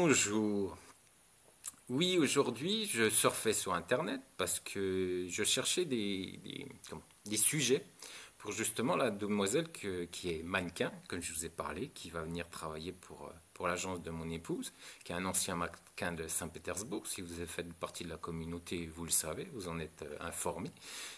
Bonjour. Oui, aujourd'hui, je surfais sur Internet parce que je cherchais des sujets pour justement la demoiselle qui est mannequin, comme je vous ai parlé, qui va venir travailler pour l'agence de mon épouse, qui est un ancien mannequin de Saint-Pétersbourg. Si vous faites partie de la communauté, vous le savez, vous en êtes informé.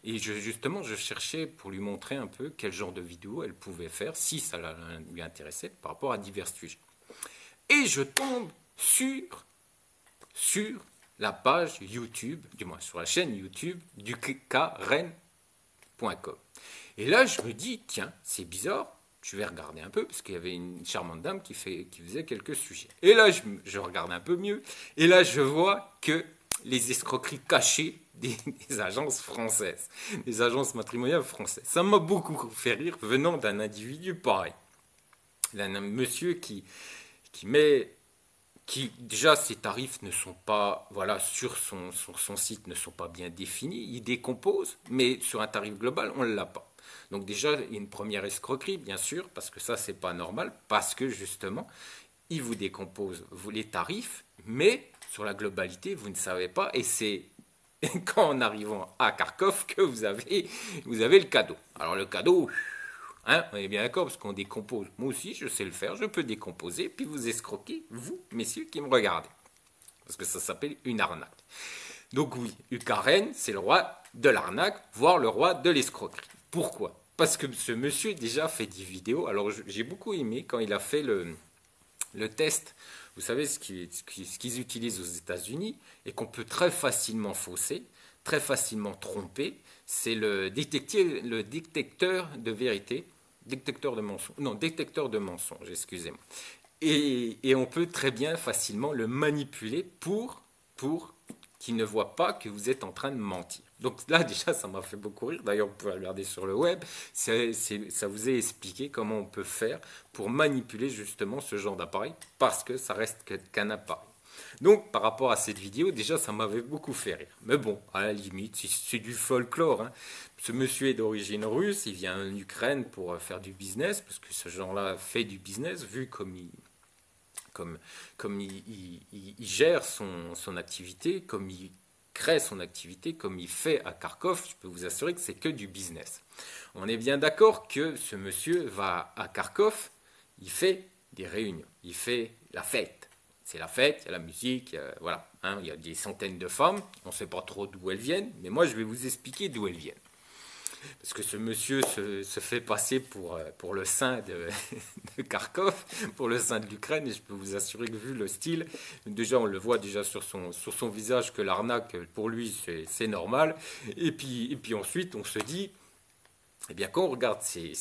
Et justement, je cherchais pour lui montrer un peu quel genre de vidéo elle pouvait faire, si ça lui intéressait, par rapport à divers sujets. Et je tombe sur la page YouTube, du moins sur la chaîne YouTube du Karen.com. Et là, je me dis, tiens, c'est bizarre, je vais regarder un peu, parce qu'il y avait une charmante dame qui faisait quelques sujets. Et là, je regarde un peu mieux, et là, je vois que les escroqueries cachées des agences françaises, des agences matrimoniales françaises. Ça m'a beaucoup fait rire venant d'un individu pareil. D'un monsieur qui met déjà ses tarifs ne sont pas, voilà, sur son site ne sont pas bien définis, il décompose, mais sur un tarif global, on ne l'a pas. Donc déjà, il y a une première escroquerie, bien sûr, parce que ça, c'est pas normal, parce que justement, il vous décompose les tarifs, mais sur la globalité, vous ne savez pas, et c'est qu'en arrivant à Kharkov que vous avez le cadeau. Alors le cadeau, hein, on est bien d'accord, parce qu'on décompose. Moi aussi, je sais le faire, je peux décomposer, puis vous escroquer, vous, messieurs, qui me regardez. Parce que ça s'appelle une arnaque. Donc oui, Karen, c'est le roi de l'arnaque, voire le roi de l'escroquerie. Pourquoi? Parce que ce monsieur déjà fait des vidéos. Alors j'ai beaucoup aimé quand il a fait le test. Vous savez ce qu'ils utilisent aux États-Unis et qu'on peut très facilement fausser, très facilement tromper. C'est le détecteur de vérité. Détecteur de mensonges. Non, détecteur de mensonges, excusez-moi. Et on peut très bien facilement le manipuler pour qu'il ne voit pas que vous êtes en train de mentir. Donc là, déjà, ça m'a fait beaucoup rire. D'ailleurs, vous pouvez regarder sur le web. Ça vous est expliqué comment on peut faire pour manipuler justement ce genre d'appareil, parce que ça reste qu'un appareil. Donc, par rapport à cette vidéo, déjà, ça m'avait beaucoup fait rire. Mais bon, à la limite, c'est du folklore, hein. Ce monsieur est d'origine russe, il vient en Ukraine pour faire du business, parce que ce genre-là fait du business, vu comme il gère son activité, comme il crée son activité, comme il fait à Kharkov, je peux vous assurer que c'est que du business. On est bien d'accord que ce monsieur va à Kharkov, il fait des réunions, il fait la fête. C'est la fête, il y a la musique, voilà, hein, il y a des centaines de femmes, on ne sait pas trop d'où elles viennent, mais moi je vais vous expliquer d'où elles viennent. Parce que ce monsieur se fait passer pour le saint de Kharkov, pour le saint de l'Ukraine, et je peux vous assurer que vu le style, déjà on le voit déjà sur son visage que l'arnaque, pour lui, c'est normal. Et puis ensuite, on se dit, eh bien, quand on regarde ces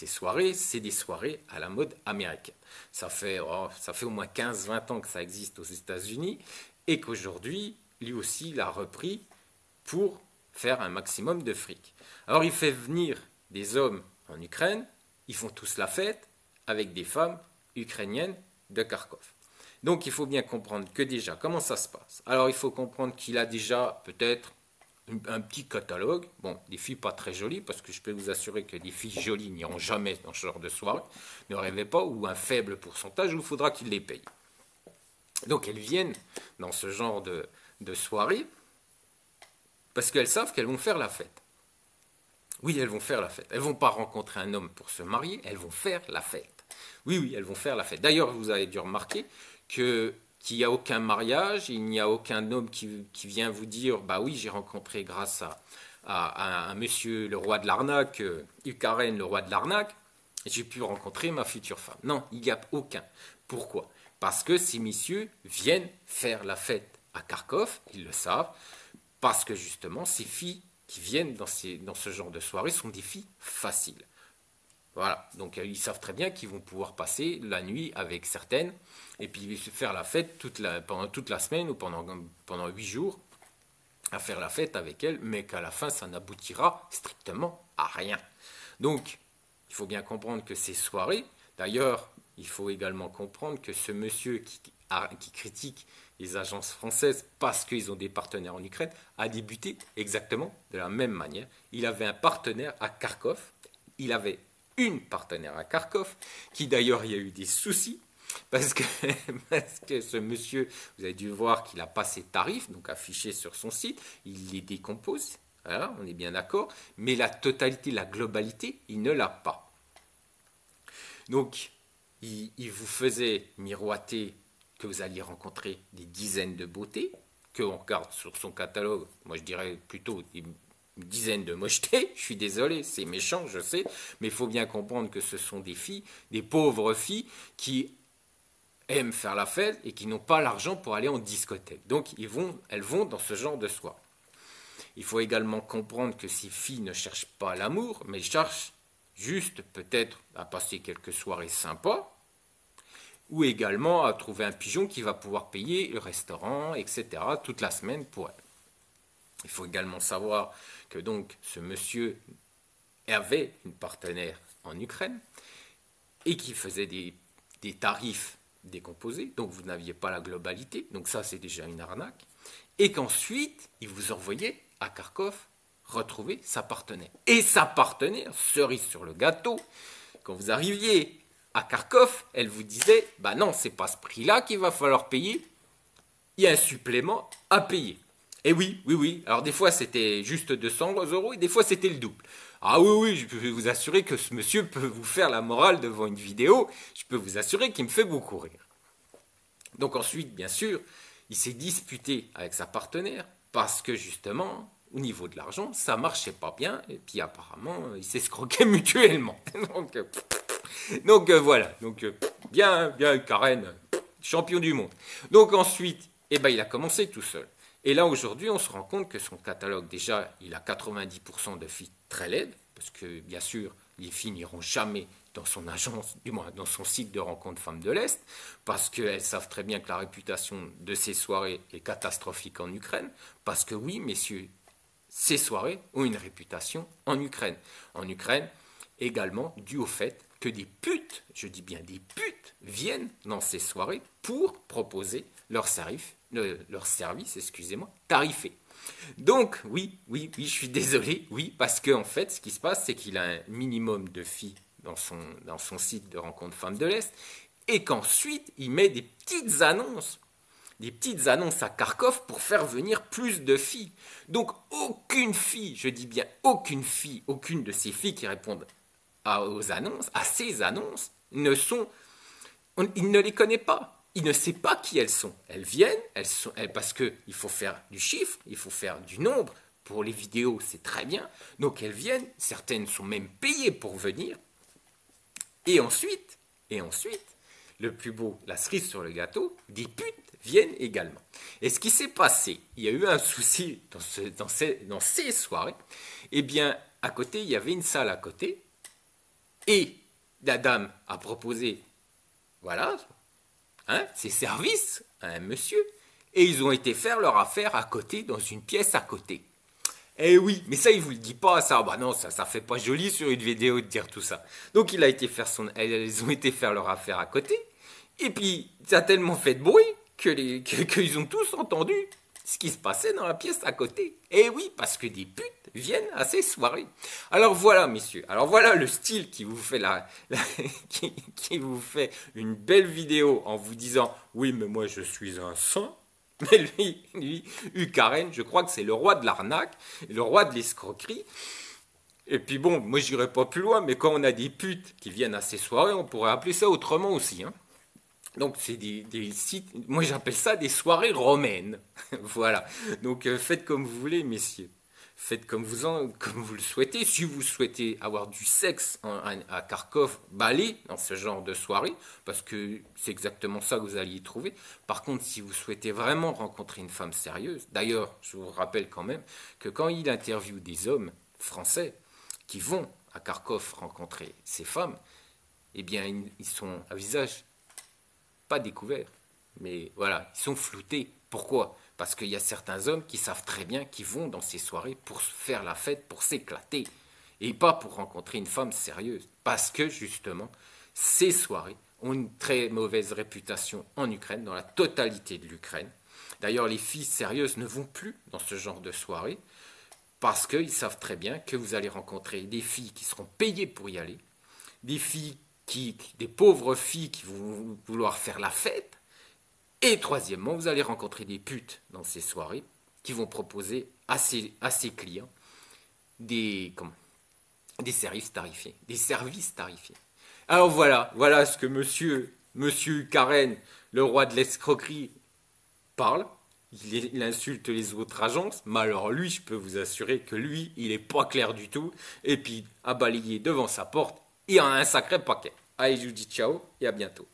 soirées, c'est des soirées à la mode américaine. Ça fait au moins 15-20 ans que ça existe aux États-Unis, et qu'aujourd'hui, lui aussi, il a repris pour faire un maximum de fric. Alors il fait venir des hommes en Ukraine, ils font tous la fête avec des femmes ukrainiennes de Kharkov. Donc il faut bien comprendre que déjà, comment ça se passe? Alors il faut comprendre qu'il a déjà peut-être un petit catalogue, bon, des filles pas très jolies, parce que je peux vous assurer que des filles jolies n'iront jamais dans ce genre de soirée, ne rêvez pas, ou un faible pourcentage, où il faudra qu'ils les payent. Donc elles viennent dans ce genre de soirée, parce qu'elles savent qu'elles vont faire la fête. Oui, elles vont faire la fête. Elles ne vont pas rencontrer un homme pour se marier, elles vont faire la fête. Oui, elles vont faire la fête. D'ailleurs, vous avez dû remarquer qu'il n'y a aucun mariage, il n'y a aucun homme qui vient vous dire, bah oui, j'ai rencontré grâce à un monsieur, le roi de l'arnaque, Karen, le roi de l'arnaque, et j'ai pu rencontrer ma future femme. Non, il n'y a aucun. Pourquoi? Parce que ces messieurs viennent faire la fête à Kharkov, ils le savent, parce que justement, ces filles qui viennent dans ce genre de soirée sont des filles faciles. Voilà, donc ils savent très bien qu'ils vont pouvoir passer la nuit avec certaines, et puis faire la fête pendant toute la semaine ou pendant 8 jours, à faire la fête avec elles, mais qu'à la fin, ça n'aboutira strictement à rien. Donc, il faut bien comprendre que ces soirées, d'ailleurs, il faut également comprendre que ce monsieur qui critique les agences françaises parce qu'ils ont des partenaires en Ukraine, a débuté exactement de la même manière. Il avait un partenaire à Kharkov, il avait une partenaire à Kharkov, qui d'ailleurs il y a eu des soucis, Parce que, parce que ce monsieur, vous avez dû voir qu'il n'a pas ses tarifs, donc affichés sur son site, il les décompose, voilà, on est bien d'accord, mais la totalité, la globalité, il ne l'a pas. Donc, il vous faisait miroiter que vous alliez rencontrer des dizaines de beautés, qu'on regarde sur son catalogue, moi je dirais plutôt une dizaine de mochetés, je suis désolé, c'est méchant, je sais, mais il faut bien comprendre que ce sont des filles, des pauvres filles, qui aiment faire la fête et qui n'ont pas l'argent pour aller en discothèque. Donc elles vont dans ce genre de soirée. Il faut également comprendre que ces filles ne cherchent pas l'amour, mais cherchent juste peut-être à passer quelques soirées sympas, ou également à trouver un pigeon qui va pouvoir payer le restaurant, etc., toute la semaine pour elle. Il faut également savoir que donc ce monsieur avait une partenaire en Ukraine et qui faisait des tarifs décomposés, donc vous n'aviez pas la globalité, donc ça c'est déjà une arnaque, et qu'ensuite il vous envoyait à Kharkov retrouver sa partenaire. Et sa partenaire, cerise sur le gâteau, quand vous arriviez à Kharkov, elle vous disait, bah non, c'est pas ce prix-là qu'il va falloir payer, il y a un supplément à payer. Et oui, oui, oui. Alors des fois c'était juste 200 euros et des fois c'était le double. Ah oui, oui, je peux vous assurer que ce monsieur peut vous faire la morale devant une vidéo. Je peux vous assurer qu'il me fait beaucoup rire. Donc ensuite, bien sûr, il s'est disputé avec sa partenaire parce que justement, au niveau de l'argent, ça marchait pas bien. Et puis apparemment, ils s'escroquaient mutuellement. Donc voilà. Donc bien, bien, Karen, champion du monde. Donc ensuite, eh ben, il a commencé tout seul. Et là, aujourd'hui, on se rend compte que son catalogue, déjà, il a 90% de filles très laides, parce que, bien sûr, les filles n'iront jamais dans son agence, du moins dans son site de rencontre femmes de l'Est, parce qu'elles savent très bien que la réputation de ces soirées est catastrophique en Ukraine, parce que oui, messieurs, ces soirées ont une réputation en Ukraine. En Ukraine, également, dû au fait que des putes, je dis bien des putes, viennent dans ces soirées pour proposer leur service, excusez-moi, tarifé. Donc, oui, oui, oui, je suis désolé, oui, parce qu'en fait, ce qui se passe, c'est qu'il a un minimum de filles dans son site de rencontre femmes de l'Est, et qu'ensuite, il met des petites annonces à Kharkov pour faire venir plus de filles. Donc, aucune fille, je dis bien aucune fille, aucune de ces filles qui répondent à ces annonces, il ne les connaît pas. Il ne sait pas qui elles sont. Elles viennent, parce qu'il faut faire du chiffre, il faut faire du nombre. Pour les vidéos, c'est très bien. Donc elles viennent, certaines sont même payées pour venir. Et ensuite, le plus beau, la cerise sur le gâteau, des putes viennent également. Et ce qui s'est passé, il y a eu un souci dans ces soirées. Eh bien, à côté, il y avait une salle à côté. Et la dame a proposé, voilà, ses services à un monsieur, et ils ont été faire leur affaire à côté, dans une pièce à côté. Eh oui, mais ça, il vous le dit pas, ça. Bah non, ça fait pas joli sur une vidéo de dire tout ça. Donc, elles ont été faire leur affaire à côté, et puis, ça a tellement fait de bruit qu'ils ont tous entendu ce qui se passait dans la pièce à côté. Eh oui, parce que des putes viennent à ces soirées. Alors voilà, messieurs. Alors voilà le style qui vous fait qui vous fait une belle vidéo en vous disant oui, mais moi je suis un saint. Mais lui, Karen, je crois que c'est le roi de l'arnaque, le roi de l'escroquerie. Et puis bon, moi j'irai pas plus loin, mais quand on a des putes qui viennent à ces soirées, on pourrait appeler ça autrement aussi, hein. Donc c'est des sites, moi j'appelle ça des soirées romaines. Voilà. Donc faites comme vous voulez, messieurs. Faites comme vous le souhaitez. Si vous souhaitez avoir du sexe à Kharkov, allez dans ce genre de soirée, parce que c'est exactement ça que vous alliez y trouver. Par contre, si vous souhaitez vraiment rencontrer une femme sérieuse, d'ailleurs, je vous rappelle quand même que quand il interviewe des hommes français qui vont à Kharkov rencontrer ces femmes, eh bien, ils sont à visage pas découvert, mais voilà, ils sont floutés. Pourquoi? Parce qu'il y a certains hommes qui savent très bien qu'ils vont dans ces soirées pour faire la fête, pour s'éclater, et pas pour rencontrer une femme sérieuse. Parce que justement, ces soirées ont une très mauvaise réputation en Ukraine, dans la totalité de l'Ukraine. D'ailleurs, les filles sérieuses ne vont plus dans ce genre de soirée, parce qu'ils savent très bien que vous allez rencontrer des filles qui seront payées pour y aller, des filles des pauvres filles qui vont vouloir faire la fête. Et troisièmement, vous allez rencontrer des putes dans ces soirées qui vont proposer à ces clients des services tarifiés. Des services tarifiés. Alors voilà ce que monsieur Karen, le roi de l'escroquerie, parle. Il insulte les autres agences, mais alors lui, je peux vous assurer que lui, il est pas clair du tout. Et puis, à balayer devant sa porte, il y en a un sacré paquet. Allez, je vous dis ciao et à bientôt.